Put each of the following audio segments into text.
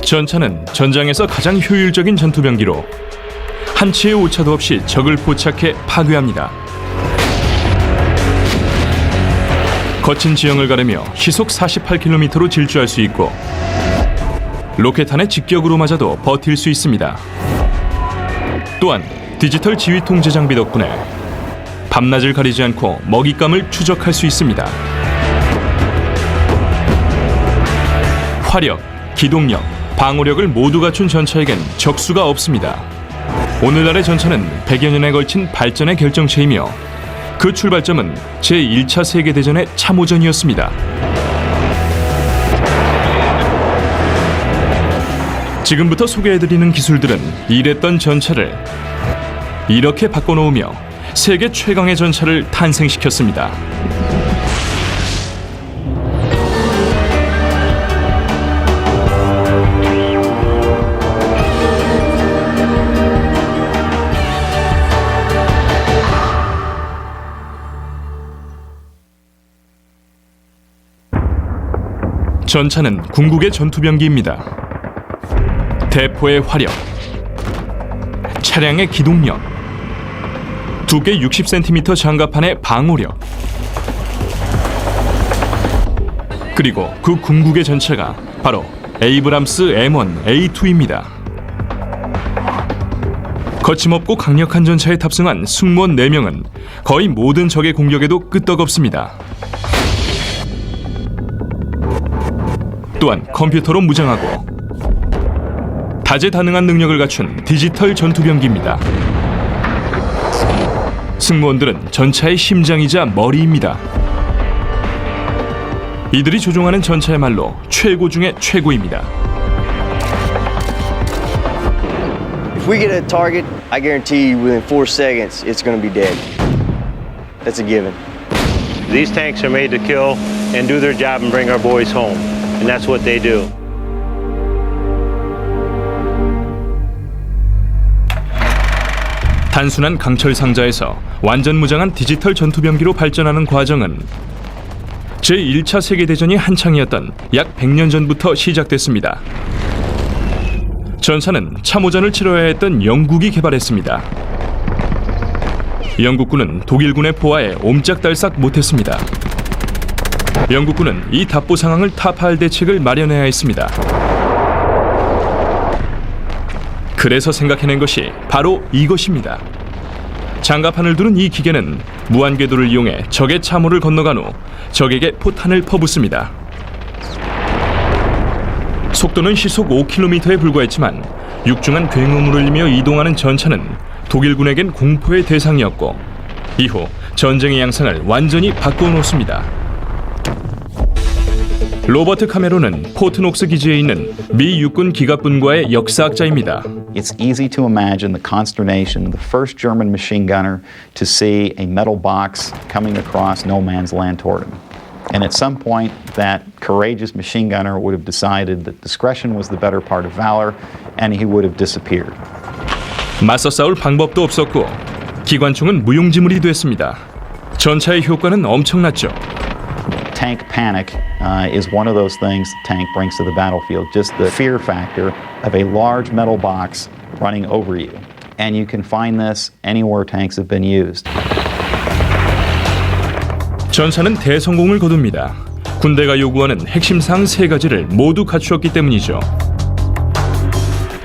전차는 전장에서 가장 효율적인 전투병기로 한치의 오차도 없이 적을 포착해 파괴합니다. 거친 지형을 가르며 시속 48km로 질주할 수 있고 로켓탄의 직격으로 맞아도 버틸 수 있습니다. 또한 디지털 지휘 통제 장비 덕분에 밤낮을 가리지 않고 먹잇감을 추적할 수 있습니다. 화력, 기동력, 방어력을 모두 갖춘 전차에겐 적수가 없습니다. 오늘날의 전차는 100여 년에 걸친 발전의 결정체이며 그 출발점은 제1차 세계대전의 참호전이었습니다. 지금부터 소개해드리는 기술들은 이랬던 전차를 이렇게 바꿔놓으며 세계 최강의 전차를 탄생시켰습니다. 전차는 궁극의 전투병기입니다. 대포의 화력, 차량의 기동력, 두께 60cm 장갑판의 방어력, 그리고 그 궁극의 전차가 바로 에이브람스 M1 A2입니다. 거침없고 강력한 전차에 탑승한 승무원 4명은 거의 모든 적의 공격에도 끄떡없습니다. 또한 컴퓨터로 무장하고 다재다능한 능력을 갖춘 디지털 전투병기입니다. 승무원들은 전차의 심장이자 머리입니다. 이들이 조종하는 전차야말로 최고 중의 최고입니다. If we get a target, I guarantee you within 4 seconds it's going to be dead. That's a given. These tanks are made to kill and do their job and bring our boys home. And that's what they do. 단순한 강철 상자에서 완전 무장한 디지털 전투병기로 발전하는 과정은 제1차 세계대전이 한창이었던 약 100년 전부터 시작됐습니다. 전차는 참호전을 치러야 했던 영국이 개발했습니다. 영국군은 독일군의 포화에 옴짝달싹 못했습니다. 영국군은 이 답보 상황을 타파할 대책을 마련해야 했습니다. 그래서 생각해낸 것이 바로 이것입니다. 장갑판을 두른 이 기계는 무한궤도를 이용해 적의 참호를 건너간 후 적에게 포탄을 퍼붓습니다. 속도는 시속 5km에 불과했지만 육중한 굉음을 울리며 이동하는 전차는 독일군에겐 공포의 대상이었고 이후 전쟁의 양상을 완전히 바꿔놓습니다. 로버트 카메론은 포트녹스 기지에 있는 미 육군 기갑분과의 역사학자입니다. It's easy to imagine the consternation of the first German machine gunner to see a metal box coming across no man's land toward him. And at some point, that courageous machine gunner would have decided that discretion was the better part of valor, and he would have disappeared. 맞서 싸울 방법도 없었고 기관총은 무용지물이 됐습니다. 전차의 효과는 엄청났죠. Tank panic is one of those things the tank brings to the battlefield, just the fear factor of a large metal box running over you. And you can find this anywhere tanks have been used. 전차는 대성공을 거둡니다. 군대가 요구하는 핵심 사항 3가지를 모두 갖추었기 때문이죠.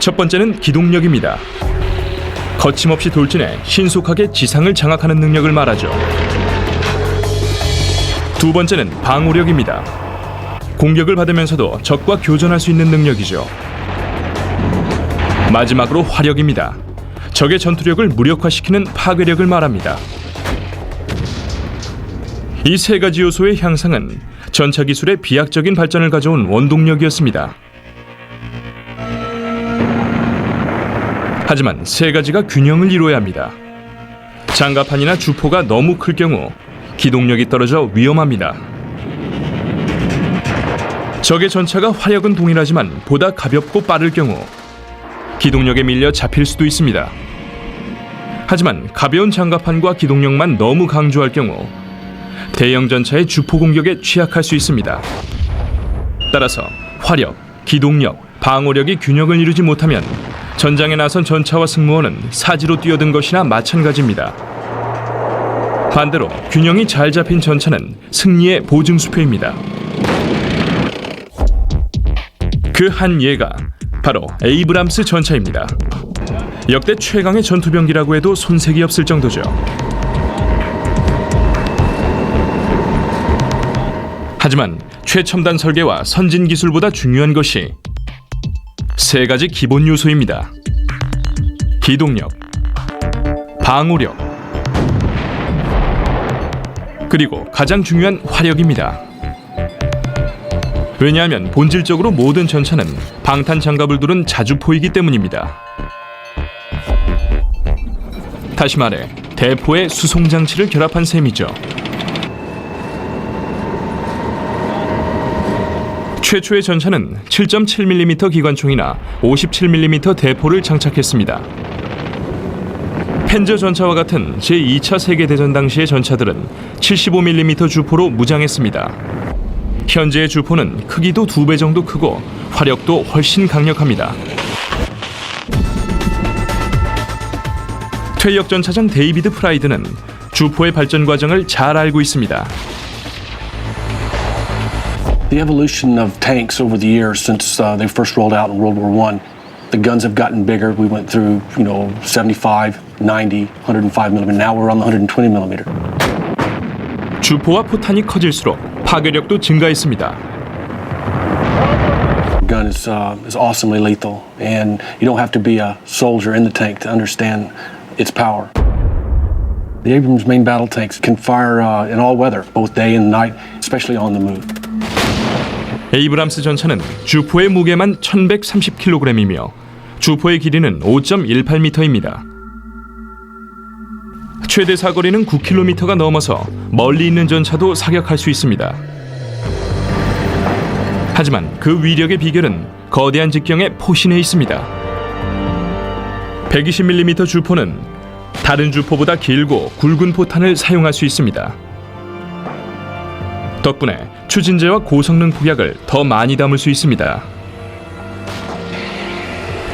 첫 번째는 기동력입니다. 거침없이 돌진해 신속하게 지상을 장악하는 능력을 말하죠. 두 번째는 방어력입니다. 공격을 받으면서도 적과 교전할 수 있는 능력이죠. 마지막으로 화력입니다. 적의 전투력을 무력화시키는 파괴력을 말합니다. 이 3가지 요소의 향상은 전차 기술의 비약적인 발전을 가져온 원동력이었습니다. 하지만 3가지가 균형을 이루어야 합니다. 장갑판이나 주포가 너무 클 경우 기동력이 떨어져 위험합니다. 적의 전차가 화력은 동일하지만 보다 가볍고 빠를 경우 기동력에 밀려 잡힐 수도 있습니다. 하지만 가벼운 장갑판과 기동력만 너무 강조할 경우 대형 전차의 주포 공격에 취약할 수 있습니다. 따라서 화력, 기동력, 방어력이 균형을 이루지 못하면 전장에 나선 전차와 승무원은 사지로 뛰어든 것이나 마찬가지입니다. 반대로 균형이 잘 잡힌 전차는 승리의 보증수표입니다. 그 한 예가 바로 에이브람스 전차입니다. 역대 최강의 전투병기라고 해도 손색이 없을 정도죠. 하지만 최첨단 설계와 선진 기술보다 중요한 것이 세 가지 기본 요소입니다. 기동력, 방어력, 그리고 가장 중요한 화력입니다. 왜냐하면 본질적으로 모든 전차는 방탄 장갑을 두른 자주포이기 때문입니다. 다시 말해 대포에 수송 장치를 결합한 셈이죠. 최초의 전차는 7.7mm 기관총이나 57mm 대포를 장착했습니다. 펜저 전차와 같은 제2차 세계대전 당시의 전차들은 75mm 주포로 무장했습니다. 현재의 주포는 크기도 2배 정도 크고 화력도 훨씬 강력합니다. 퇴역 전차장 데이비드 프라이드는 주포의 발전 과정을 잘 알고 있습니다. The evolution of tanks over the years since they first rolled out in World War I, the guns have gotten bigger. We went through, 75, 90, 105mm. Now we're on the 120mm. 주포와 포탄이 커질수록 파괴력도 증가했습니다. The gun is awesomely lethal, and you don't have to be a soldier in the tank to understand its power. The Abrams main battle tanks can fire in all weather, both day and night, especially on the move. 에이브람스 전차는 주포의 무게만 1130kg이며 주포의 길이는 5.18m입니다. 최대 사거리는 9km가 넘어서 멀리 있는 전차도 사격할 수 있습니다. 하지만 그 위력의 비결은 거대한 직경의 포신에 있습니다. 120mm 주포는 다른 주포보다 길고 굵은 포탄을 사용할 수 있습니다. 덕분에 추진제와 고성능 폭약을 더 많이 담을 수 있습니다.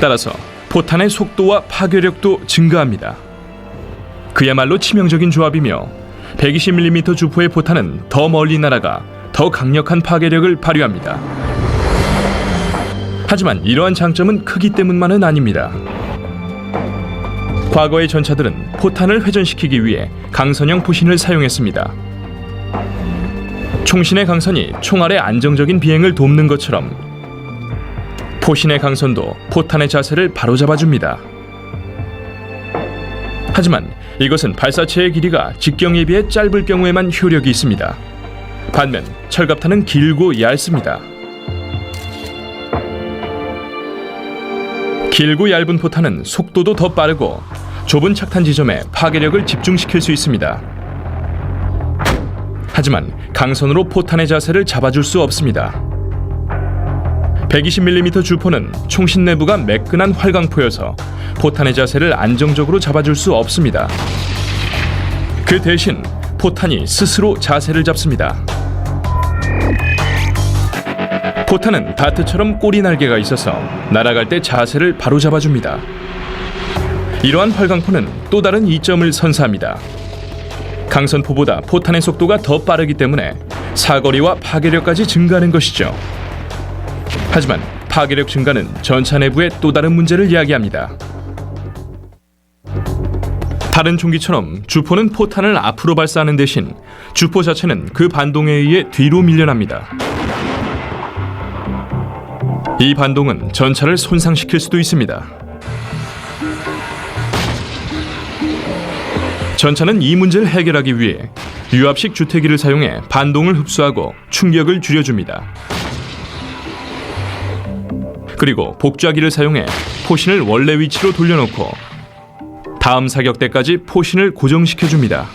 따라서 포탄의 속도와 파괴력도 증가합니다. 그야말로 치명적인 조합이며 120mm 주포의 포탄은 더 멀리 날아가 더 강력한 파괴력을 발휘합니다. 하지만 이러한 장점은 크기 때문만은 아닙니다. 과거의 전차들은 포탄을 회전시키기 위해 강선형 포신을 사용했습니다. 총신의 강선이 총알의 안정적인 비행을 돕는 것처럼 포신의 강선도 포탄의 자세를 바로잡아줍니다. 하지만 이것은 발사체의 길이가 직경에 비해 짧을 경우에만 효력이 있습니다. 반면 철갑탄은 길고 얇습니다. 길고 얇은 포탄은 속도도 더 빠르고 좁은 착탄 지점에 파괴력을 집중시킬 수 있습니다. 하지만 강선으로 포탄의 자세를 잡아줄 수 없습니다. 120mm 주포는 총신 내부가 매끈한 활강포여서 포탄의 자세를 안정적으로 잡아줄 수 없습니다. 그 대신 포탄이 스스로 자세를 잡습니다. 포탄은 다트처럼 꼬리 날개가 있어서 날아갈 때 자세를 바로 잡아줍니다. 이러한 활강포는 또 다른 이점을 선사합니다. 강선포보다 포탄의 속도가 더 빠르기 때문에 사거리와 파괴력까지 증가하는 것이죠. 하지만 파괴력 증가는 전차 내부의 또 다른 문제를 이야기합니다. 다른 총기처럼 주포는 포탄을 앞으로 발사하는 대신 주포 자체는 그 반동에 의해 뒤로 밀려납니다. 이 반동은 전차를 손상시킬 수도 있습니다. 전차는 이 문제를 해결하기 위해 유압식 주태기를 사용해 반동을 흡수하고 충격을 줄여줍니다. 그리고 복좌기를 사용해 포신을 원래 위치로 돌려놓고 다음 사격 때까지 포신을 고정시켜줍니다.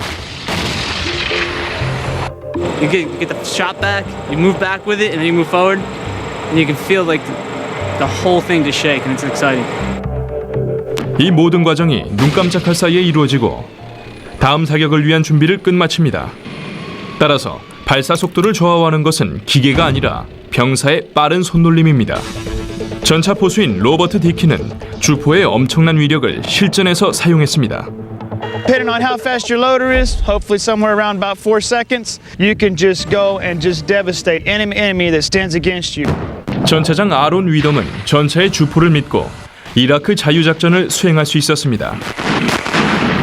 You get the shot back, you move back with it, and then you move forward, and you can feel like the whole thing just shake, and it's exciting. 이 모든 과정이 눈 깜짝할 사이에 이루어지고 다음 사격을 위한 준비를 끝마칩니다. 따라서 발사 속도를 좌우하는 것은 기계가 아니라 병사의 빠른 손놀림입니다. 전차 포수인 로버트 디키는 주포의 엄청난 위력을 실전에서 사용했습니다. Depending on how fast your loader is, hopefully somewhere around about 4 seconds, you can just go and just devastate any enemy that stands against you. 전차장 아론 위덤은 전차의 주포를 믿고 이라크 자유작전을 수행할 수 있었습니다.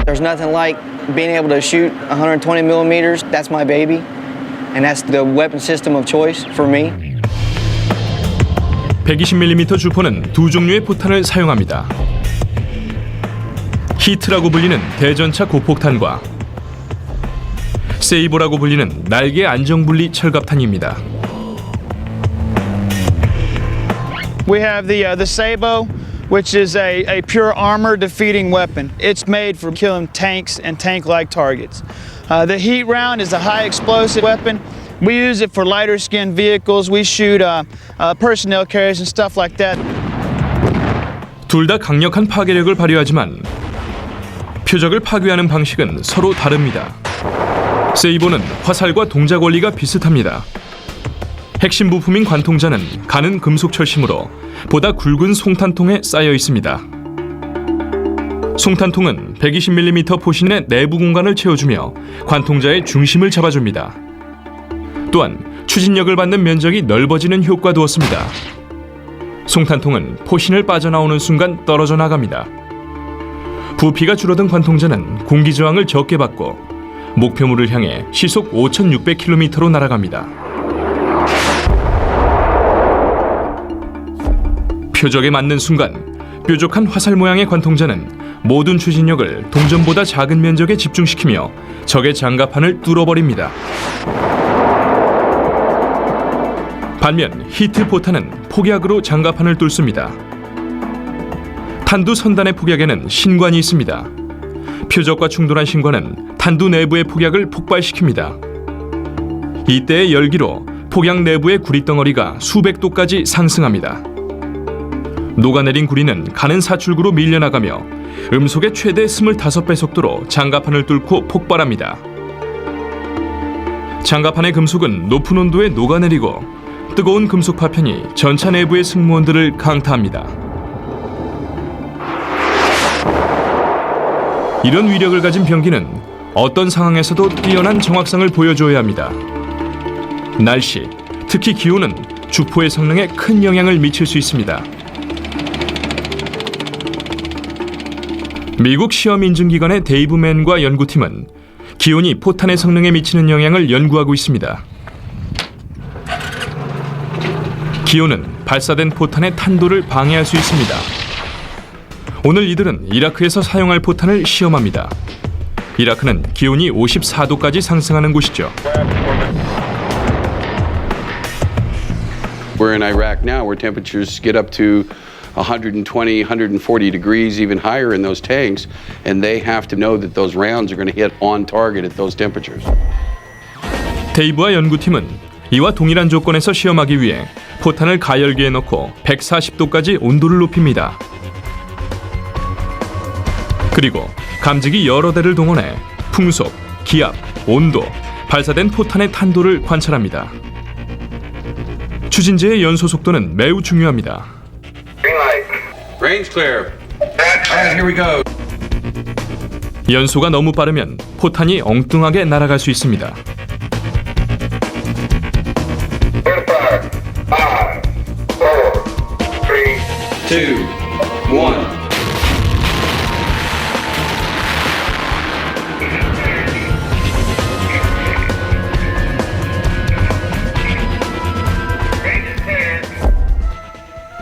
There's nothing like being able to shoot 120 millimeters. That's my baby. And that's the weapon system of choice for me. 120mm 주포는 두 종류의 포탄을 사용합니다. 히트라고 불리는 대전차 고폭탄과 세이버라고 불리는 날개 안정분리 철갑탄입니다. We have the Sabo, which is a pure armor defeating weapon. It's made for killing tanks and tank-like targets. The heat round is a high explosive weapon. We use it for lighter skinned vehicles. We shoot personnel carriers and stuff like that. 둘 다 강력한 파괴력을 발휘하지만 표적을 파괴하는 방식은 서로 다릅니다. 세이버는 화살과 동작 원리가 비슷합니다. 핵심 부품인 관통자는 가는 금속 철심으로 보다 굵은 송탄통에 쌓여 있습니다. 송탄통은 120mm 포신의 내부 공간을 채워주며 관통자의 중심을 잡아줍니다. 또한 추진력을 받는 면적이 넓어지는 효과도 얻습니다. 송탄통은 포신을 빠져나오는 순간 떨어져 나갑니다. 부피가 줄어든 관통자는 공기 저항을 적게 받고 목표물을 향해 시속 5,600km로 날아갑니다. 표적에 맞는 순간 뾰족한 화살 모양의 관통자는 모든 추진력을 동전보다 작은 면적에 집중시키며 적의 장갑판을 뚫어버립니다. 반면 히트 포탄은 폭약으로 장갑판을 뚫습니다. 탄두 선단의 폭약에는 신관이 있습니다. 표적과 충돌한 신관은 탄두 내부의 폭약을 폭발시킵니다. 이때의 열기로 폭약 내부의 구리덩어리가 수백 도까지 상승합니다. 녹아내린 구리는 가는 사출구로 밀려나가며 음속의 최대 25배 속도로 장갑판을 뚫고 폭발합니다. 장갑판의 금속은 높은 온도에 녹아내리고 뜨거운 금속 파편이 전차 내부의 승무원들을 강타합니다. 이런 위력을 가진 병기는 어떤 상황에서도 뛰어난 정확성을 보여줘야 합니다. 날씨, 특히 기온은 주포의 성능에 큰 영향을 미칠 수 있습니다. 미국 시험 인증기관의 데이브 맨과 연구팀은 기온이 포탄의 성능에 미치는 영향을 연구하고 있습니다. 기온은 발사된 포탄의 탄도를 방해할 수 있습니다. 오늘 이들은 이라크에서 사용할 포탄을 시험합니다. 이라크는 기온이 54도까지 상승하는 곳이죠. We're in Iraq now where temperatures get up to 120, 140 degrees, even higher in those tanks, and they have to know that those rounds are going to hit on target at those temperatures. 데이브와 연구팀은 이와 동일한 조건에서 시험하기 위해 포탄을 가열기에 넣고 140도까지 온도를 높입니다. 그리고 감지기 여러 대를 동원해 풍속, 기압, 온도, 발사된 포탄의 탄도를 관찰합니다. 추진제의 연소 속도는 매우 중요합니다. Range clear. Alright, here we go. 연소가 너무 빠르면 포탄이 엉뚱하게 날아갈 수 있습니다. 2, 1.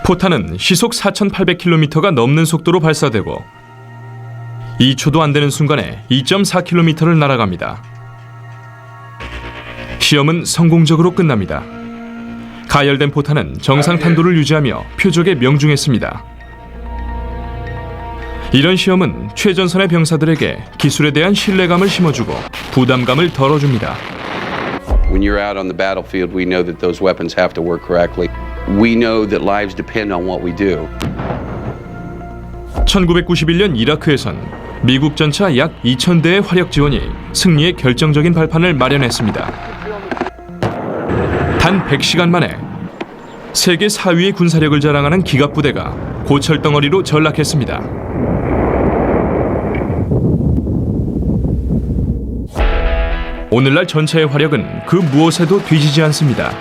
포탄은 시속 4,800km가 넘는 속도로 발사되고 2초도 안 되는 순간에 2.4km를 날아갑니다. 시험은 성공적으로 끝납니다. 가열된 포탄은 정상 탄도를 유지하며 표적에 명중했습니다. 이런 시험은 최전선의 병사들에게 기술에 대한 신뢰감을 심어주고 부담감을 덜어줍니다. When you're out on the battlefield, we know that those weapons have to work correctly. We know that lives depend on what we do. 1991년 이라크에선 미국 전차 약 2,000대의 화력 지원이 승리의 결정적인 발판을 마련했습니다. 단 100시간 만에 세계 4위의 군사력을 자랑하는 기갑부대가 고철덩어리로 전락했습니다. 오늘날 전차의 화력은 그 무엇에도 뒤지지 않습니다.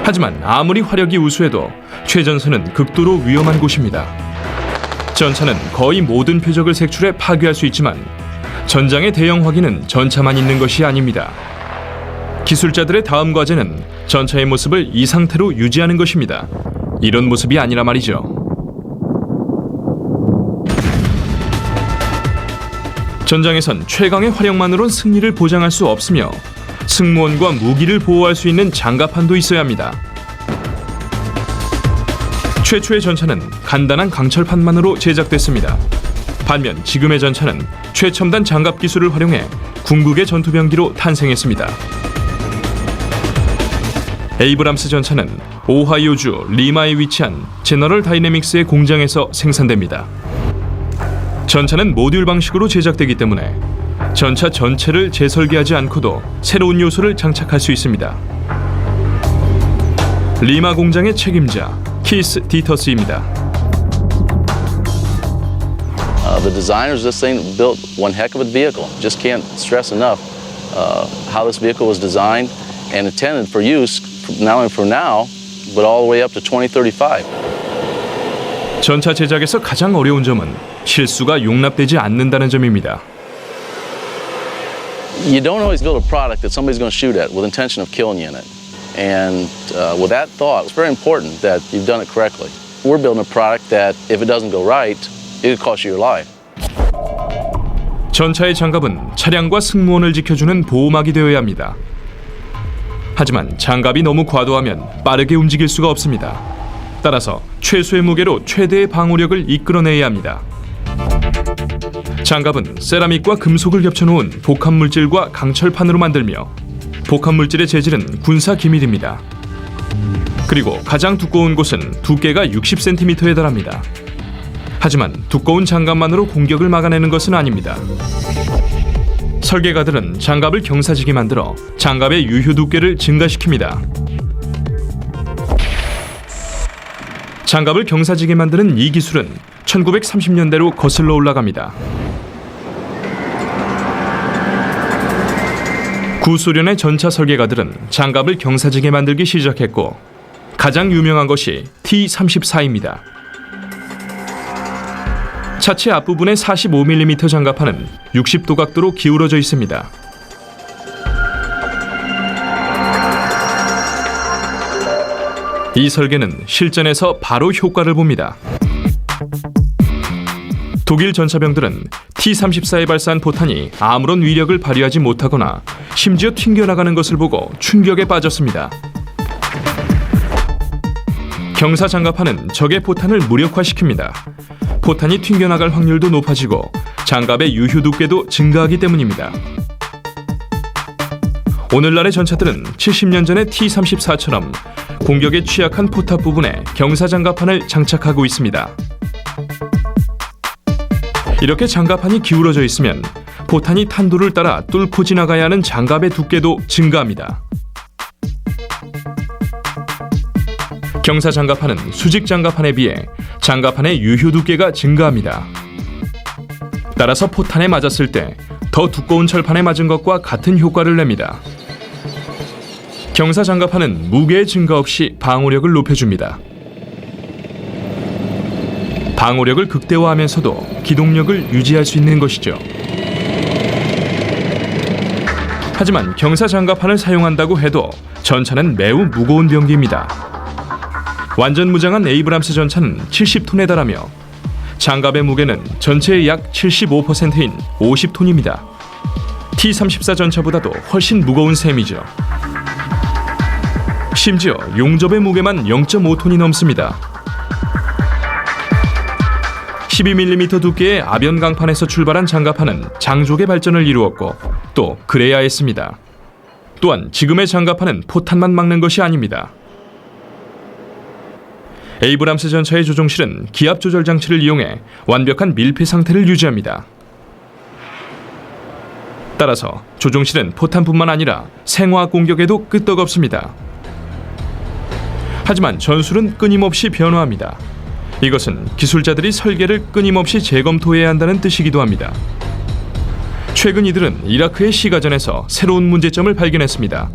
하지만 아무리 화력이 우수해도 최전선은 극도로 위험한 곳입니다. 전차는 거의 모든 표적을 색출해 파괴할 수 있지만 전장의 대형 화기는 전차만 있는 것이 아닙니다. 기술자들의 다음 과제는 전차의 모습을 이 상태로 유지하는 것입니다. 이런 모습이 아니라 말이죠. 전장에선 최강의 화력만으론 승리를 보장할 수 없으며 승무원과 무기를 보호할 수 있는 장갑판도 있어야 합니다. 최초의 전차는 간단한 강철판만으로 제작됐습니다. 반면 지금의 전차는 최첨단 장갑 기술을 활용해 궁극의 전투병기로 탄생했습니다. 에이브람스 전차는 오하이오주 리마에 위치한 제너럴 다이내믹스의 공장에서 생산됩니다. 전차는 모듈 방식으로 제작되기 때문에 전차 전체를 재설계하지 않고도 새로운 요소를 장착할 수 있습니다. 리마 공장의 책임자 키스 디터스입니다. The designers of this thing built one heck of a vehicle. Just can't stress enough how this vehicle was designed and intended for use not only for now, but all the way up to 2035. 전차 제작에서 가장 어려운 점은 실수가 용납되지 않는다는 점입니다. You don't always build a product that somebody's going to shoot at with intention of killing you in it. And with that thought, it's very important that you've done it correctly. We're building a product that if it doesn't go right, it could cost you your life. 전차의 장갑은 차량과 승무원을 지켜주는 보호막이 되어야 합니다. 하지만 장갑이 너무 과도하면 빠르게 움직일 수가 없습니다. 따라서 최소의 무게로 최대의 방호력을 이끌어내야 합니다. 장갑은 세라믹과 금속을 겹쳐놓은 복합물질과 강철판으로 만들며 복합물질의 재질은 군사 기밀입니다. 그리고 가장 두꺼운 곳은 두께가 60cm에 달합니다. 하지만 두꺼운 장갑만으로 공격을 막아내는 것은 아닙니다. 설계가들은 장갑을 경사지게 만들어 장갑의 유효 두께를 증가시킵니다. 장갑을 경사지게 만드는 이 기술은 1930년대로 거슬러 올라갑니다. 구소련의 전차 설계가들은 장갑을 경사지게 만들기 시작했고 가장 유명한 것이 T-34입니다. 차체 앞부분의 45mm 장갑판은 60도 각도로 기울어져 있습니다. 이 설계는 실전에서 바로 효과를 봅니다. 독일 전차병들은 T-34에 발사한 포탄이 아무런 위력을 발휘하지 못하거나 심지어 튕겨나가는 것을 보고 충격에 빠졌습니다. 경사 장갑판은 적의 포탄을 무력화시킵니다. 포탄이 튕겨나갈 확률도 높아지고 장갑의 유효 두께도 증가하기 때문입니다. 오늘날의 전차들은 70년 전의 T-34처럼 공격에 취약한 포탑 부분에 경사 장갑판을 장착하고 있습니다. 이렇게 장갑판이 기울어져 있으면 포탄이 탄도를 따라 뚫고 지나가야 하는 장갑의 두께도 증가합니다. 경사 장갑판은 수직 장갑판에 비해 장갑판의 유효 두께가 증가합니다. 따라서 포탄에 맞았을 때 더 두꺼운 철판에 맞은 것과 같은 효과를 냅니다. 경사 장갑판은 무게의 증가 없이 방호력을 높여줍니다. 방호력을 극대화하면서도 기동력을 유지할 수 있는 것이죠. 하지만 경사 장갑판을 사용한다고 해도 전차는 매우 무거운 병기입니다. 완전 무장한 에이브람스 전차는 70톤에 달하며 장갑의 무게는 전체의 약 75%인 50톤입니다. T-34 전차보다도 훨씬 무거운 셈이죠. 심지어 용접의 무게만 0.5톤이 넘습니다. 12mm 두께의 아변 강판에서 출발한 장갑판은 장족의 발전을 이루었고 또 그래야 했습니다. 또한 지금의 장갑판은 포탄만 막는 것이 아닙니다. 에이브람스 전차의 조종실은 기압 조절 장치를 이용해 완벽한 밀폐 상태를 유지합니다. 따라서 조종실은 포탄뿐만 아니라 생화학 공격에도 끄떡없습니다. 하지만 전술은 끊임없이 변화합니다. 이것은 기술자들이 설계를 끊임없이 재검토해야 한다는 뜻이기도 합니다. 최근 이들은 이라크의 시가전에서 새로운 문제점을 발견했습니다.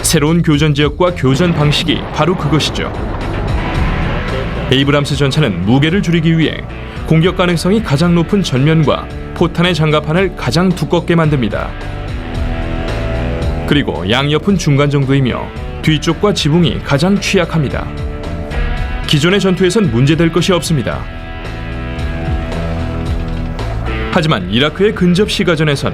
새로운 교전 지역과 교전 방식이 바로 그것이죠. 에이브람스 전차는 무게를 줄이기 위해 공격 가능성이 가장 높은 전면과 포탄의 장갑판을 가장 두껍게 만듭니다. 그리고 양옆은 중간 정도이며 뒤쪽과 지붕이 가장 취약합니다. 기존의 전투에선 문제될 것이 없습니다. 하지만 이라크의 근접 시가전에선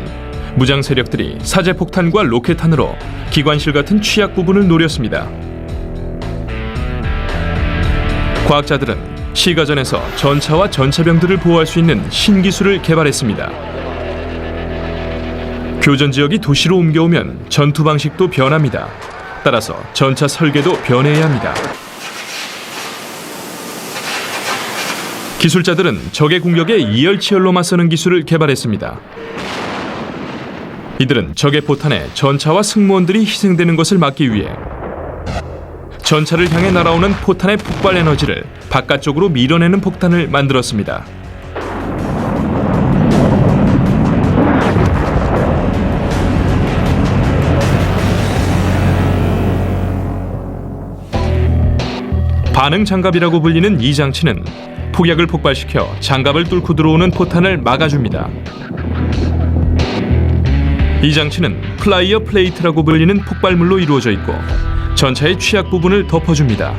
무장 세력들이 사제폭탄과 로켓탄으로 기관실 같은 취약 부분을 노렸습니다. 과학자들은 시가전에서 전차와 전차병들을 보호할 수 있는 신기술을 개발했습니다. 교전 지역이 도시로 옮겨오면 전투 방식도 변합니다. 따라서 전차 설계도 변해야 합니다. 기술자들은 적의 공격에 이열치열로 맞서는 기술을 개발했습니다. 이들은 적의 포탄에 전차와 승무원들이 희생되는 것을 막기 위해 전차를 향해 날아오는 포탄의 폭발 에너지를 바깥쪽으로 밀어내는 폭탄을 만들었습니다. 반응 장갑이라고 불리는 이 장치는 폭약을 폭발시켜 장갑을 뚫고 들어오는 포탄을 막아줍니다. 이 장치는 플라이어 플레이트라고 불리는 폭발물로 이루어져 있고 전차의 취약 부분을 덮어줍니다.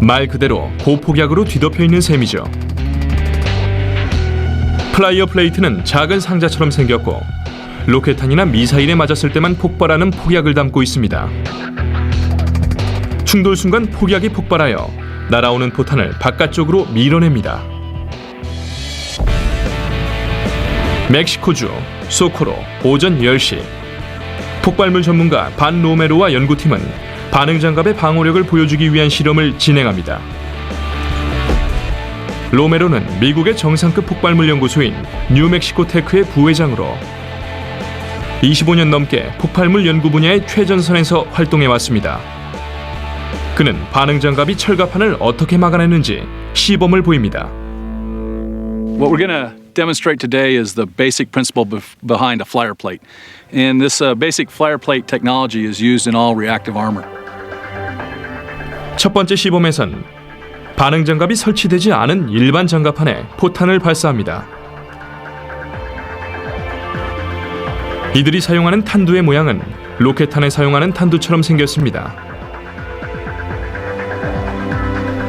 말 그대로 고폭약으로 뒤덮여 있는 셈이죠. 플라이어 플레이트는 작은 상자처럼 생겼고 로켓탄이나 미사일에 맞았을 때만 폭발하는 폭약을 담고 있습니다. 충돌 순간 폭약이 폭발하여 날아오는 포탄을 바깥쪽으로 밀어냅니다. 멕시코주 소코로 오전 10시 폭발물 전문가 반 로메로와 연구팀은 반응장갑의 방호력을 보여주기 위한 실험을 진행합니다. 로메로는 미국의 정상급 폭발물 연구소인 뉴멕시코 테크의 부회장으로 25년 넘게 폭발물 연구 분야의 최전선에서 활동해왔습니다. 그는 반응장갑이 철갑판을 어떻게 막아내는지 시범을 보입니다. What we're going to demonstrate today is the basic principle behind a flyer plate. And this basic flyer plate technology is used in all reactive armor. 첫 번째 시범에선 반응장갑이 설치되지 않은 일반 장갑판에 포탄을 발사합니다. 이들이 사용하는 탄두의 모양은 로켓탄에 사용하는 탄두처럼 생겼습니다.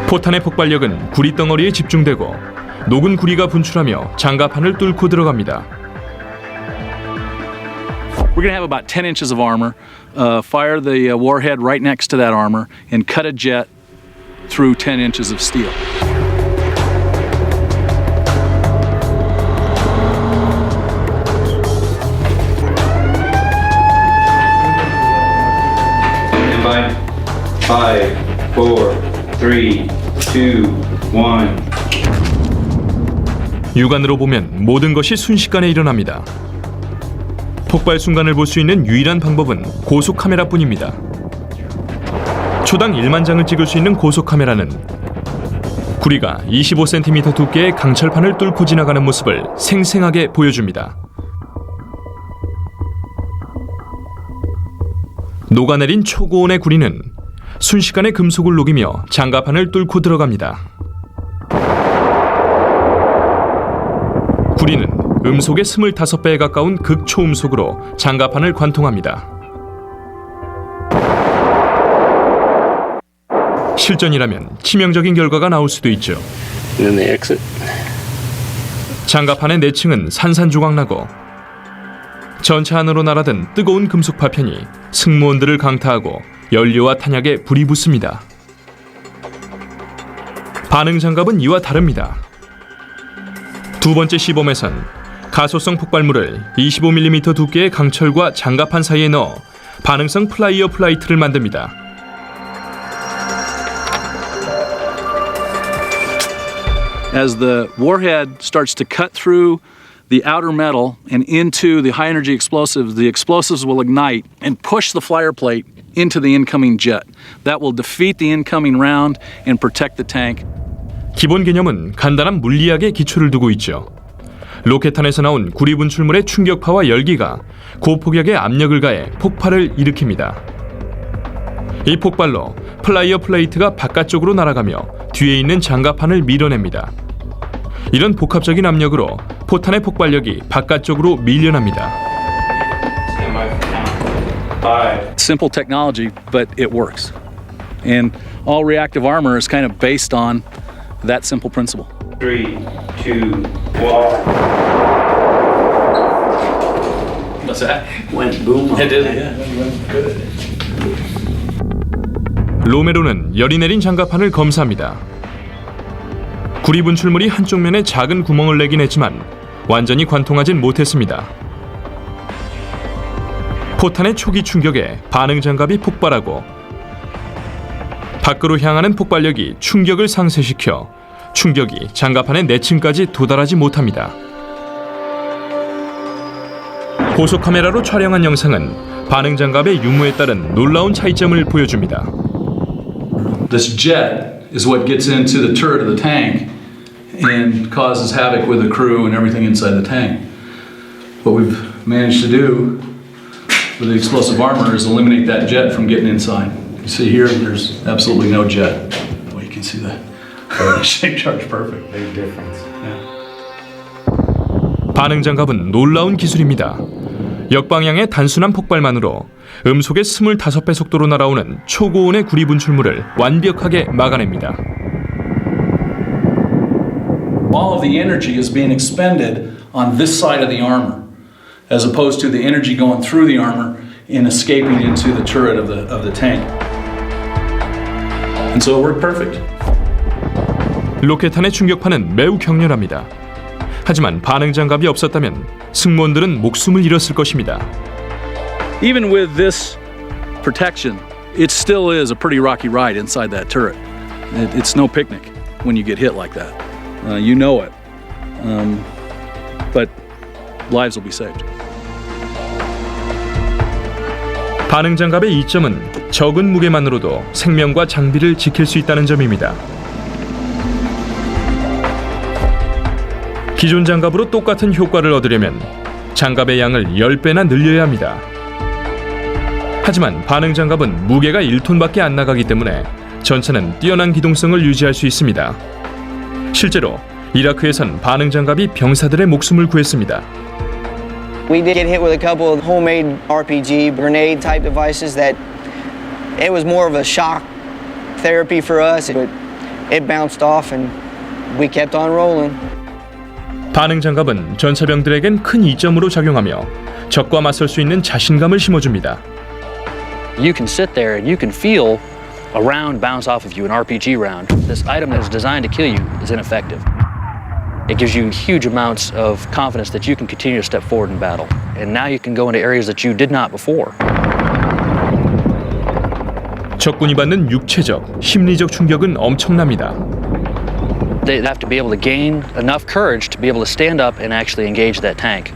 포탄의 폭발력은 구리 덩어리에 집중되고 녹은 구리가 분출하며 장갑판을 뚫고 들어갑니다. We're going to have about 10 inches of armor, fire the warhead right next to that armor, and cut a jet through 10 inches of steel. And by 5, 4, 3, 2, 1. 육안으로 보면 모든 것이 순식간에 일어납니다. 폭발 순간을 볼 수 있는 유일한 방법은 고속 카메라뿐입니다. 초당 1만 장을 찍을 수 있는 고속 카메라는 구리가 25cm 두께의 강철판을 뚫고 지나가는 모습을 생생하게 보여줍니다. 녹아내린 초고온의 구리는 순식간에 금속을 녹이며 장갑판을 뚫고 들어갑니다. 구리는 음속의 25배에 가까운 극초음속으로 장갑판을 관통합니다. 실전이라면 치명적인 결과가 나올 수도 있죠. And then they exit. 장갑판의 내층은 산산조각나고 전차 안으로 날아든 뜨거운 금속 파편이 승무원들을 강타하고 연료와 탄약에 불이 붙습니다. 반응 장갑은 이와 다릅니다. 두 번째 시범에선 가소성 폭발물을 25mm 두께의 강철과 장갑판 사이에 넣어 반응성 플라이어 플라이트를 만듭니다. As the warhead starts to cut through the outer metal and into the high energy explosives will ignite and push the flyer plate into the incoming jet. That will defeat the incoming round and protect the tank. 기본 개념은 간단한 물리학에 기초를 두고 있죠. 로켓탄에서 나온 구리분출물의 충격파와 열기가 고폭력의 압력을 가해 폭발을 일으킵니다. 이 폭발로 플라이어 플레이트가 바깥쪽으로 날아가며 뒤에 있는 장갑판을 밀어냅니다. 이런 복합적인 압력으로 포탄의 폭발력이 바깥쪽으로 밀려납니다. Simple technology, but it works. And all reactive armor is kind of based on that simple principle. 3, 2, 1. What's that? Went boom. It did. Yeah. Good. 로메로는 열이 내린 장갑판을 검사합니다. 구리 분출물이 한쪽 면에 작은 구멍을 내긴 했지만 완전히 관통하진 못했습니다. 포탄의 초기 충격에 반응 장갑이 폭발하고 밖으로 향하는 폭발력이 충격을 상쇄시켜 충격이 장갑판의 내층까지 도달하지 못합니다. 고속 카메라로 촬영한 영상은 반응 장갑의 유무에 따른 놀라운 차이점을 보여줍니다. This jet is what gets into the turret of the tank and causes havoc with the crew and everything inside the tank. What we've managed to do with the explosive armor is eliminate that jet from getting inside. You see here, there's absolutely no jet. Well, you can see the shape charge perfect. Big difference. 반응 장갑은 놀라운 기술입니다. 역방향의 단순한 폭발만으로 음속의 25배 속도로 날아오는 초고온의 구리 분출물을 완벽하게 막아냅니다. All of the energy is being expended on this side of the armor, as opposed to the energy going through the armor and escaping into the turret of the tank. And so it worked perfect. 로켓탄의 충격파는 매우 격렬합니다. 하지만 반응 장갑이 없었다면 승무원들은 목숨을 잃었을 것입니다. Even with this protection, it still is a pretty rocky ride inside that turret. It's no picnic when you get hit like that. You know it. But lives will be saved. 반응 장갑의 이점은 적은 무게만으로도 생명과 장비를 지킬 수 있다는 점입니다. 기존 장갑으로 똑같은 효과를 얻으려면 장갑의 양을 10배나 늘려야 합니다. 하지만 반응 장갑은 무게가 1톤밖에 안 나가기 때문에 전차는 뛰어난 기동성을 유지할 수 있습니다. 실제로 이라크에선 반응 장갑이 병사들의 목숨을 구했습니다. We did get hit with a couple of homemade RPG grenade type devices that it was more of a shock therapy for us, but it bounced off and we kept on rolling. 반응 장갑은 전차병들에겐 큰 이점으로 작용하며 적과 맞설 수 있는 자신감을 심어줍니다. You can sit there and you can feel a round bounce off of you, an RPG round. This item that is designed to kill you is ineffective. It gives you huge amounts of confidence that you can continue to step forward in battle. And now you can go into areas that you did not before. 적군이 받는 육체적, 심리적 충격은 엄청납니다. They have to be able to gain enough courage to be able to stand up and actually engage that tank.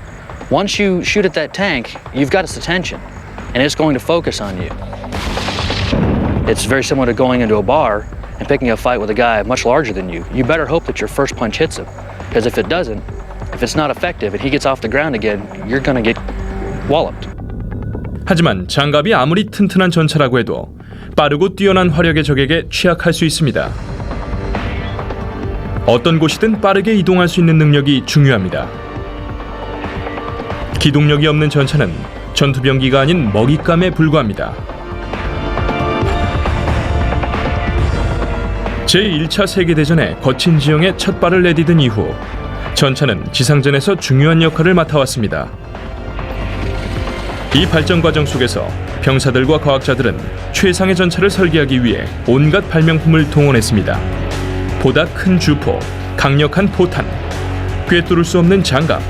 Once you shoot at that tank, you've got its attention, and it's going to focus on you. It's very similar to going into a bar and picking a fight with a guy much larger than you. You better hope that your first punch hits him, because if it doesn't, if it's not effective and he gets off the ground again, you're going to get walloped. 하지만 장갑이 아무리 튼튼한 전차라고 해도 빠르고 뛰어난 화력의 적에게 취약할 수 있습니다. 어떤 곳이든 빠르게 이동할 수 있는 능력이 중요합니다. 기동력이 없는 전차는 전투병기가 아닌 먹잇감에 불과합니다. 제1차 세계대전에 거친 지형에 첫 발을 내디딘 이후 전차는 지상전에서 중요한 역할을 맡아왔습니다. 이 발전 과정 속에서 병사들과 과학자들은 최상의 전차를 설계하기 위해 온갖 발명품을 동원했습니다. 보다 큰 주포, 강력한 포탄, 꿰뚫을 수 없는 장갑.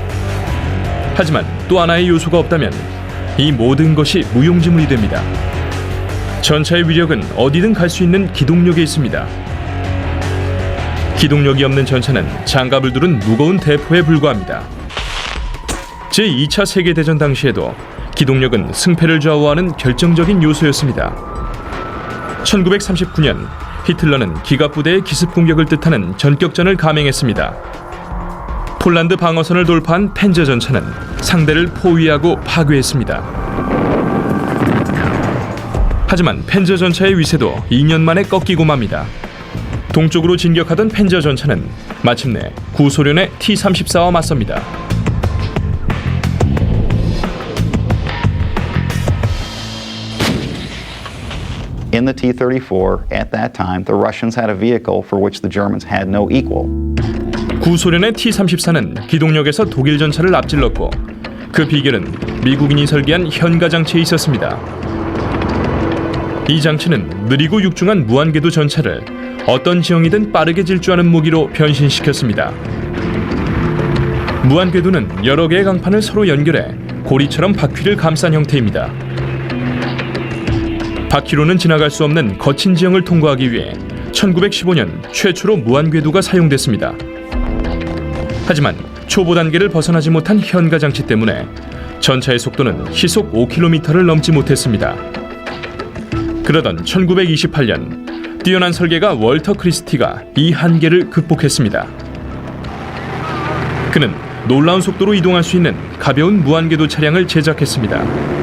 하지만 또 하나의 요소가 없다면 이 모든 것이 무용지물이 됩니다. 전차의 위력은 어디든 갈 수 있는 기동력에 있습니다. 기동력이 없는 전차는 장갑을 두른 무거운 대포에 불과합니다. 제2차 세계대전 당시에도 기동력은 승패를 좌우하는 결정적인 요소였습니다. 1939년 히틀러는 기갑부대의 기습 공격을 뜻하는 전격전을 감행했습니다. 폴란드 방어선을 돌파한 펜저 전차는 상대를 포위하고 파괴했습니다. 하지만 펜저 전차의 위세도 2년 만에 꺾이고 맙니다. 동쪽으로 진격하던 펜저 전차는 마침내 구소련의 T-34와 맞섭니다. In the T-34, at that time, the Russians had a vehicle for which the Germans had no equal. 구소련의 T-34는 기동력에서 독일 전차를 앞질렀고 그 비결은 미국인이 설계한 현가 장치에 있었습니다. 이 장치는 느리고 육중한 무한궤도 전차를 어떤 지형이든 빠르게 질주하는 무기로 변신시켰습니다. 무한궤도는 여러 개의 강판을 서로 연결해 고리처럼 바퀴를 감싼 형태입니다. 바퀴로는 지나갈 수 없는 거친 지형을 통과하기 위해 1915년 최초로 무한궤도가 사용됐습니다. 하지만 초보 단계를 벗어나지 못한 현가 장치 때문에 전차의 속도는 시속 5km를 넘지 못했습니다. 그러던 1928년 뛰어난 설계가 월터 크리스티가 이 한계를 극복했습니다. 그는 놀라운 속도로 이동할 수 있는 가벼운 무한궤도 차량을 제작했습니다.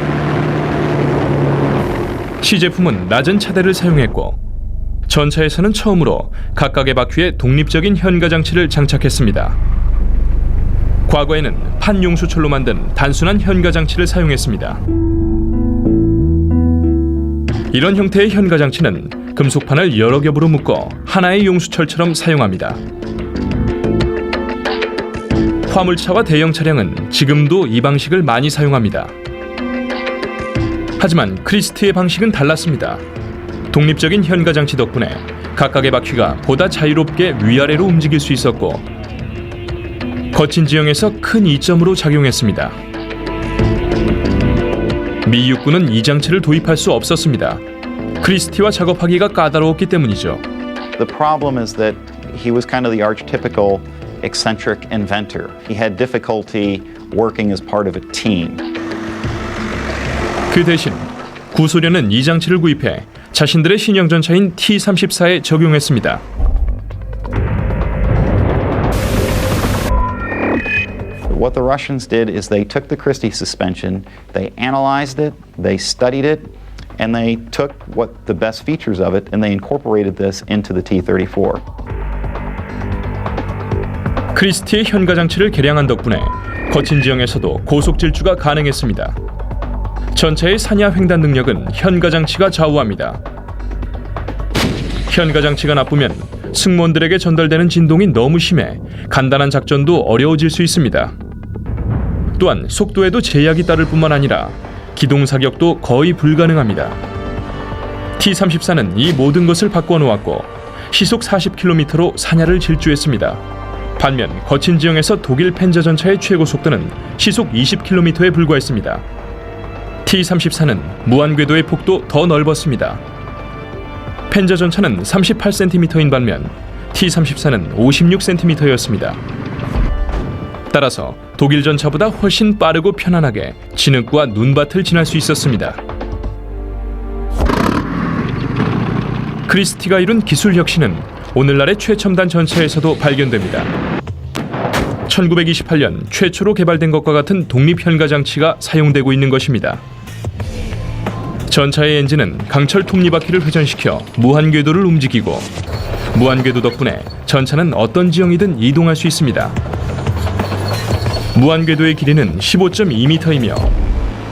시제품은 낮은 차대를 사용했고 전차에서는 처음으로 각각의 바퀴에 독립적인 현가 장치를 장착했습니다. 과거에는 판용수철로 만든 단순한 현가 장치를 사용했습니다. 이런 형태의 현가 장치는 금속판을 여러 겹으로 묶어 하나의 용수철처럼 사용합니다. 화물차와 대형 차량은 지금도 이 방식을 많이 사용합니다. 하지만 크리스티의 방식은 달랐습니다. 독립적인 현가 장치 덕분에 각각의 바퀴가 보다 자유롭게 위아래로 움직일 수 있었고 거친 지형에서 큰 이점으로 작용했습니다. 미 육군은 이 장치를 도입할 수 없었습니다. 크리스티와 작업하기가 까다로웠기 때문이죠. The problem is that he was kind of the archetypical eccentric inventor. He had difficulty working as part of a team. 그 대신 구소련은 이 장치를 구입해 자신들의 신형 전차인 T-34에 적용했습니다. What the Russians did is they took the Christie suspension, they analyzed it, they studied it, and they took what the best features of it and they incorporated this into the T-34. 크리스티의 현가 장치를 개량한 덕분에 거친 지형에서도 고속 질주가 가능했습니다. 전차의 산야 횡단 능력은 현가 장치가 좌우합니다. 현가 장치가 나쁘면 승무원들에게 전달되는 진동이 너무 심해 간단한 작전도 어려워질 수 있습니다. 또한 속도에도 제약이 따를 뿐만 아니라 기동 사격도 거의 불가능합니다. T-34는 이 모든 것을 바꿔 놓았고 시속 40km로 산야를 질주했습니다. 반면 거친 지형에서 독일 펜저 전차의 최고 속도는 시속 20km에 불과했습니다. T-34는 무한궤도의 폭도 더 넓었습니다. 펜저 전차는 38cm인 반면 T-34는 56cm였습니다. 따라서 독일 전차보다 훨씬 빠르고 편안하게 진흙과 눈밭을 지날 수 있었습니다. 크리스티가 이룬 기술 혁신은 오늘날의 최첨단 전차에서도 발견됩니다. 1928년 최초로 개발된 것과 같은 독립 현가 장치가 사용되고 있는 것입니다. 전차의 엔진은 강철 톱니바퀴를 회전시켜 무한궤도를 움직이고 무한궤도 덕분에 전차는 어떤 지형이든 이동할 수 있습니다. 무한궤도의 길이는 15.2m이며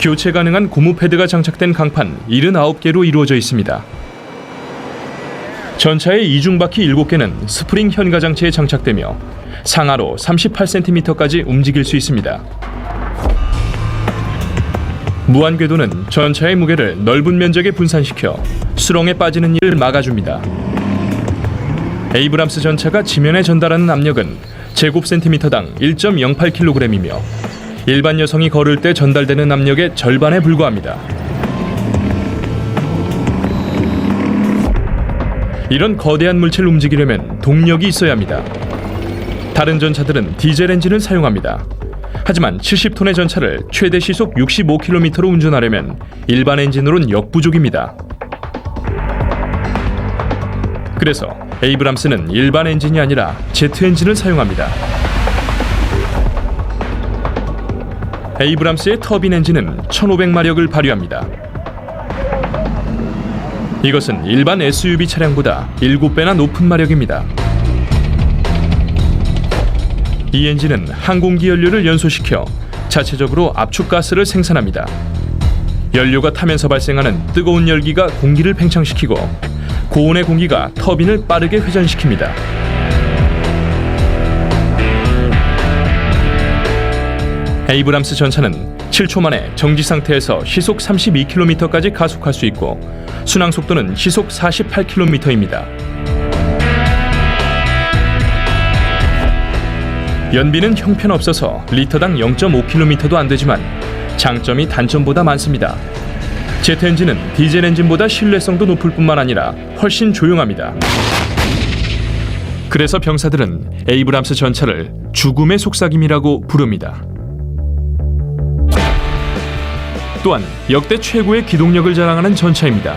교체 가능한 고무 패드가 장착된 강판 79개로 이루어져 있습니다. 전차의 이중바퀴 7개는 스프링 현가 장치에 장착되며 상하로 38cm까지 움직일 수 있습니다. 무한궤도는 전차의 무게를 넓은 면적에 분산시켜 수렁에 빠지는 일을 막아줍니다. 에이브람스 전차가 지면에 전달하는 압력은 제곱센티미터당 1.08kg이며 일반 여성이 걸을 때 전달되는 압력의 절반에 불과합니다. 이런 거대한 물체를 움직이려면 동력이 있어야 합니다. 다른 전차들은 디젤 엔진을 사용합니다. 하지만 70톤의 전차를 최대 시속 65km로 운전하려면 일반 엔진으론 역부족입니다. 그래서 에이브람스는 일반 엔진이 아니라 제트 엔진을 사용합니다. 에이브람스의 터빈 엔진은 1500마력을 발휘합니다. 이것은 일반 SUV 차량보다 7배나 높은 마력입니다. 이 엔진은 항공기 연료를 연소시켜 자체적으로 압축가스를 생산합니다. 연료가 타면서 발생하는 뜨거운 열기가 공기를 팽창시키고 고온의 공기가 터빈을 빠르게 회전시킵니다. 에이브람스 전차는 7초 만에 정지 상태에서 시속 32km까지 가속할 수 있고 순항 속도는 시속 48km입니다. 연비는 형편없어서 리터당 0.5km도 안 되지만 장점이 단점보다 많습니다. 제트 엔진은 디젤 엔진보다 신뢰성도 높을 뿐만 아니라 훨씬 조용합니다. 그래서 병사들은 에이브람스 전차를 죽음의 속삭임이라고 부릅니다. 또한 역대 최고의 기동력을 자랑하는 전차입니다.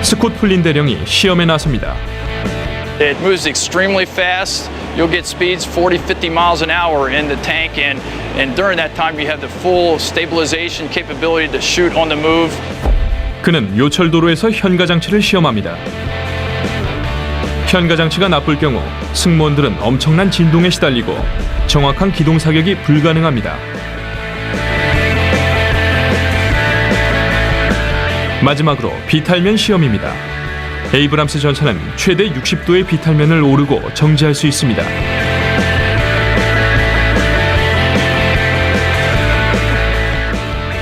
스콧 플린 대령이 시험에 나섭니다. It moves extremely fast. You'll get speeds 40, 50 miles an hour in the tank, and during that time you have the full stabilization capability to shoot on the move. 그는 요철도로에서 현가 장치를 시험합니다. 현가 장치가 나쁠 경우 승무원들은 엄청난 진동에 시달리고 정확한 기동 사격이 불가능합니다. 마지막으로 비탈면 시험입니다. 에이브람스 전차는 최대 60도의 비탈면을 오르고 정지할 수 있습니다.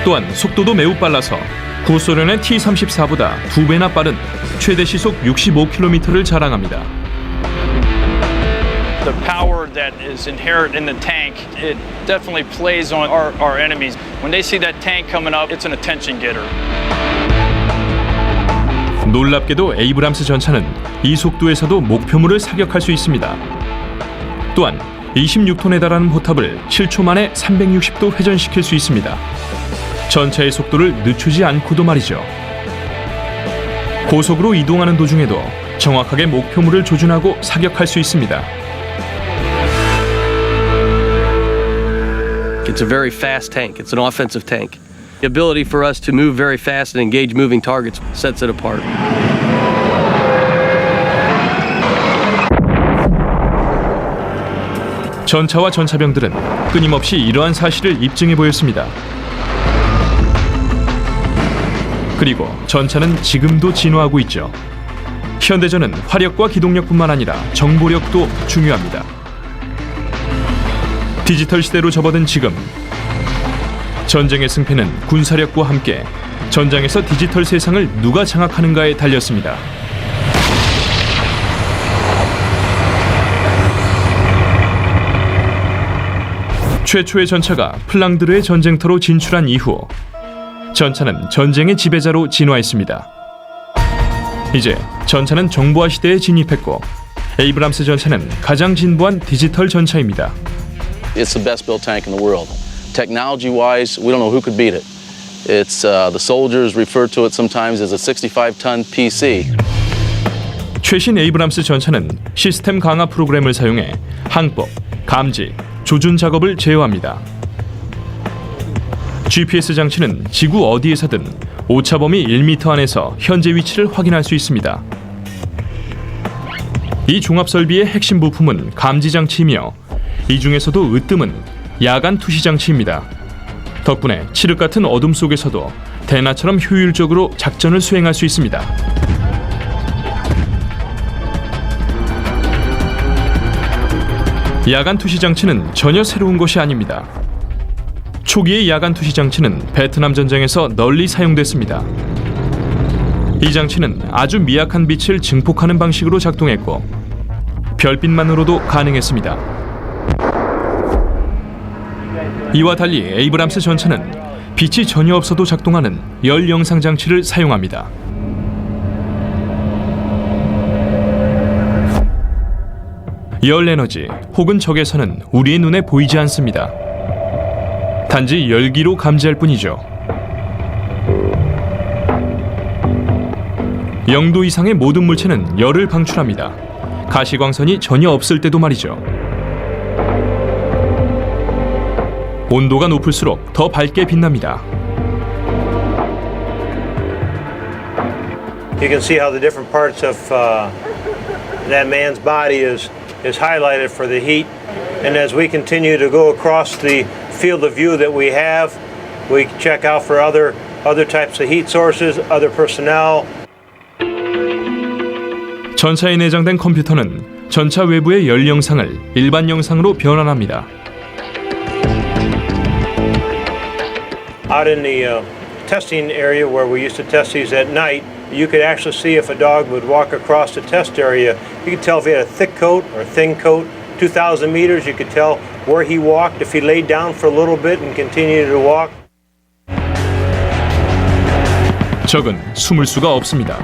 또한 속도도 매우 빨라서 구소련의 T-34보다 2배나 빠른 최대 시속 65km를 자랑합니다. The power that is inherent in the tank, it definitely plays on our enemies. When they see that tank coming up, it's an attention getter. 놀랍게도 에이브람스 전차는 이 속도에서도 목표물을 사격할 수 있습니다. 또한 26톤에 달하는 포탑을 7초 만에 360도 회전시킬 수 있습니다. 전차의 속도를 늦추지 않고도 말이죠. 고속으로 이동하는 도중에도 정확하게 목표물을 조준하고 사격할 수 있습니다. It's a very fast tank. It's an offensive tank. The ability for us to move very fast and engage moving targets sets it apart. 전차와 전차병들은 끊임없이 이러한 사실을 입증해 보였습니다. 그리고 전차는 지금도 진화하고 있죠. 현대전은 화력과 기동력뿐만 아니라 정보력도 중요합니다. 디지털 시대로 접어든 지금, 전쟁의 승패는 군사력과 함께 전장에서 디지털 세상을 누가 장악하는가에 달렸습니다. 최초의 전차가 플랑드르의 전쟁터로 진출한 이후 전차는 전쟁의 지배자로 진화했습니다. 이제 전차는 정보화 시대에 진입했고 에이브람스 전차는 가장 진보한 디지털 전차입니다. It's the best built tank in the world. Technology-wise, we don't know who could beat it. It's the soldiers refer to it sometimes as a 65-ton PC. 최신 에이브람스 전차는 시스템 강화 프로그램을 사용해 항법, 감지, 조준 작업을 제어합니다. GPS 장치는 지구 어디에서든 오차 범위 1m 안에서 현재 위치를 확인할 수 있습니다. 이 종합 설비의 핵심 부품은 감지 장치이며 이 중에서도 으뜸은 야간 투시 장치입니다. 덕분에 칠흑 같은 어둠 속에서도 대나처럼 효율적으로 작전을 수행할 수 있습니다. 야간 투시 장치는 전혀 새로운 것이 아닙니다. 초기의 야간 투시 장치는 베트남 전쟁에서 널리 사용됐습니다. 이 장치는 아주 미약한 빛을 증폭하는 방식으로 작동했고 별빛만으로도 가능했습니다. 이와 달리 에이브람스 전차는 빛이 전혀 없어도 작동하는 열 영상 장치를 사용합니다. 열 에너지 혹은 적외선은 우리의 눈에 보이지 않습니다. 단지 열기로 감지할 뿐이죠. 0도 이상의 모든 물체는 열을 방출합니다. 가시광선이 전혀 없을 때도 말이죠. 온도가 높을수록 더 밝게 빛납니다. You can see how the different parts of that man's body is highlighted for the heat. And as we continue to go across the field of view that we have, we check out for other types of heat sources, other personnel. 전차에 내장된 컴퓨터는 전차 외부의 열 영상을 일반 영상으로 변환합니다. Out in the testing area where we used to test these at night, you could actually see if a dog would walk across the test area. You could tell if he had a thick coat or a thin coat. 2,000 meters, you could tell where he walked, if he laid down for a little bit and continued to walk. 적은 숨을 수가 없습니다.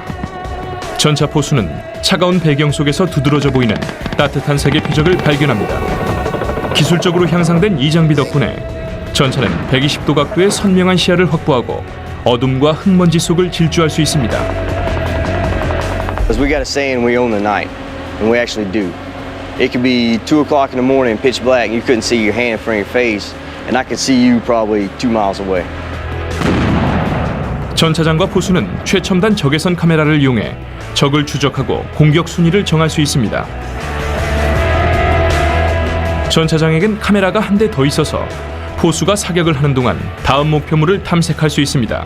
전차 포수는 차가운 배경 속에서 두드러져 보이는 따뜻한 색의 표적을 발견합니다. 기술적으로 향상된 이 장비 덕분에 전차는 120도 각도의 선명한 시야를 확보하고 어둠과 흙먼지 속을 질주할 수 있습니다. Because we got a saying we own the night, and we actually do. It could be 2 o'clock in the morning, pitch black, and you couldn't see your hand in front of your face, and I could see you probably 2 miles away. 전차장과 포수는 최첨단 적외선 카메라를 이용해 적을 추적하고 공격 순위를 정할 수 있습니다. 전차장에겐 카메라가 한 대 더 있어서 포수가 사격을 하는 동안 다음 목표물을 탐색할 수 있습니다.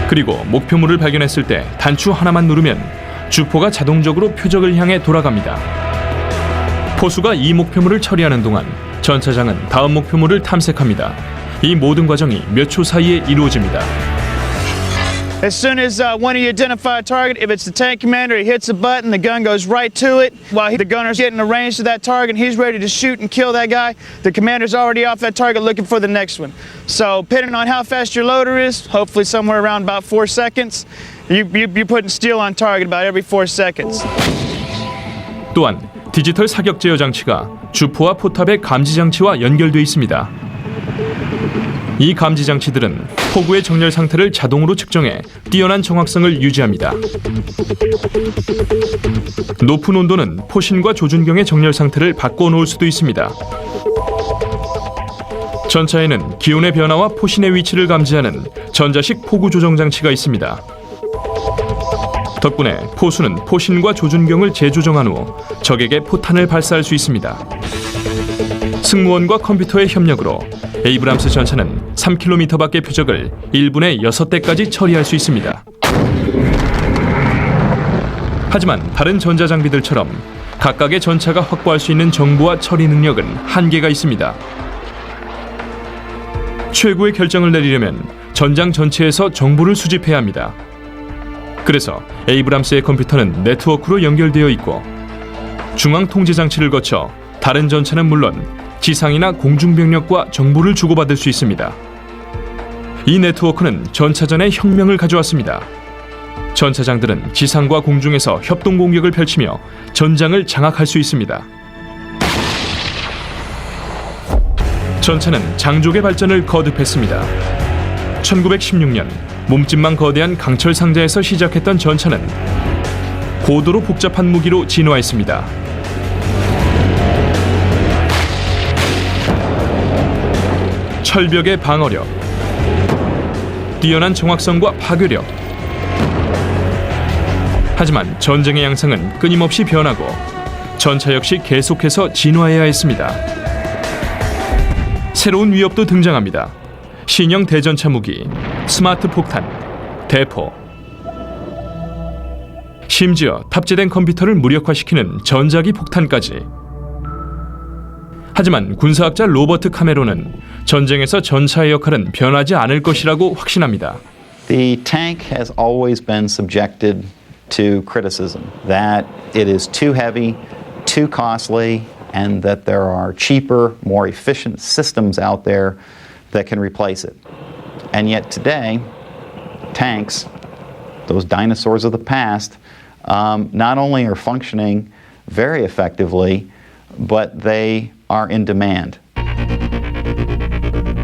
그리고 목표물을 발견했을 때 단추 하나만 누르면 주포가 자동적으로 표적을 향해 돌아갑니다. 포수가 이 목표물을 처리하는 동안 전차장은 다음 목표물을 탐색합니다. 이 모든 과정이 몇 초 사이에 이루어집니다. As soon as one of you identify a target, if it's the tank commander, he hits a button, the gun goes right to it. While the gunner's getting a range to that target, he's ready to shoot and kill that guy. The commander's already off that target looking for the next one. So depending on how fast your loader is, hopefully somewhere around about 4 seconds, you're putting steel on target about every 4 seconds. 또한 디지털 사격 제어 장치가 주포와 포탑의 감지 장치와 연결돼 있습니다. 이 감지 장치들은 포구의 정렬 상태를 자동으로 측정해 뛰어난 정확성을 유지합니다. 높은 온도는 포신과 조준경의 정렬 상태를 바꿔놓을 수도 있습니다. 전차에는 기온의 변화와 포신의 위치를 감지하는 전자식 포구 조정 장치가 있습니다. 덕분에 포수는 포신과 조준경을 재조정한 후 적에게 포탄을 발사할 수 있습니다. 승무원과 컴퓨터의 협력으로 에이브람스 전차는 3km 밖의 표적을 1분에 6대까지 처리할 수 있습니다. 하지만 다른 전자장비들처럼 각각의 전차가 확보할 수 있는 정보와 처리 능력은 한계가 있습니다. 최고의 결정을 내리려면 전장 전체에서 정보를 수집해야 합니다. 그래서 에이브람스의 컴퓨터는 네트워크로 연결되어 있고 중앙 통제 장치를 거쳐 다른 전차는 물론 지상이나 공중병력과 정보를 주고받을 수 있습니다. 이 네트워크는 전차전의 혁명을 가져왔습니다. 전차장들은 지상과 공중에서 협동 공격을 펼치며 전장을 장악할 수 있습니다. 전차는 장족의 발전을 거듭했습니다. 1916년 몸집만 거대한 강철 상자에서 시작했던 전차는 고도로 복잡한 무기로 진화했습니다. 철벽의 방어력, 뛰어난 정확성과 파괴력. 하지만 전쟁의 양상은 끊임없이 변하고 전차 역시 계속해서 진화해야 했습니다. 새로운 위협도 등장합니다. 신형 대전차 무기, 스마트 폭탄, 대포. 심지어 탑재된 컴퓨터를 무력화시키는 전자기 폭탄까지. 하지만 군사학자 로버트 카메론은 전쟁에서 전차의 역할은 변하지 않을 것이라고 확신합니다. The tank has always been subjected to criticism that it is too heavy, too costly, and that there are cheaper, more efficient systems out there that can replace it. And yet today, tanks, those dinosaurs of the past, not only are functioning very effectively, but they are in demand.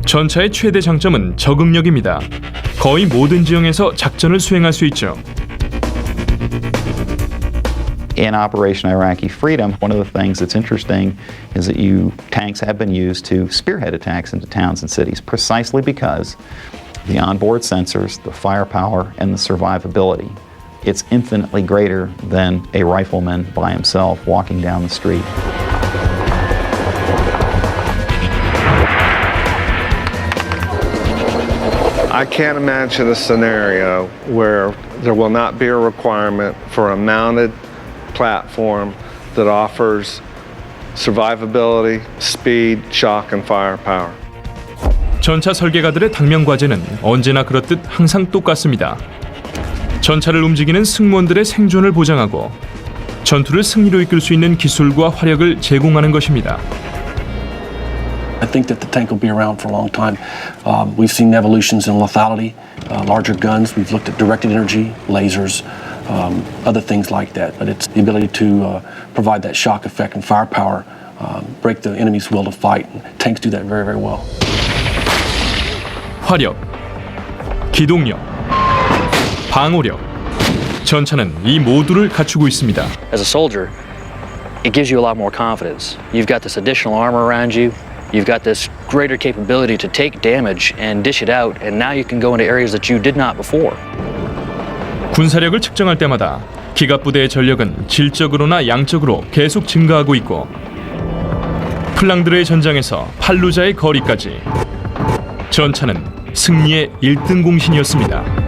전차의 최대 장점은 적응력입니다. 거의 모든 지형에서 작전을 수행할 수 있죠. In Operation Iraqi Freedom, one of the things that's interesting is that tanks have been used to spearhead attacks into towns and cities precisely because the onboard sensors, the firepower, and the survivability. It's infinitely greater than a rifleman by himself walking down the street. I can't imagine a scenario where there will not be a requirement for a mounted platform that offers survivability, speed, shock, and firepower. 전차 설계가들의 당면 과제는 언제나 그렇듯 항상 똑같습니다. 전차를 움직이는 승무원들의 생존을 보장하고 전투를 승리로 이끌 수 있는 기술과 화력을 제공하는 것입니다. I think that the tank will be around for a long time. We've seen evolutions in lethality, larger guns. We've looked at directed energy, lasers, other things like that. But it's the ability to provide that shock effect and firepower, break the enemy's will to fight. And tanks do that very, very well. 화력, 기동력, 방어력. 전차는 이 모두를 갖추고 있습니다. As a soldier, it gives you a lot more confidence. You've got this additional armor around you. You've got this greater capability to take damage and dish it out, and now you can go into areas that you did not before. 군사력을 측정할 때마다 기갑부대의 전력은 질적으로나 양적으로 계속 증가하고 있고 플랑드르의 전장에서 팔루자의 거리까지 전차는 승리의 1등 공신이었습니다.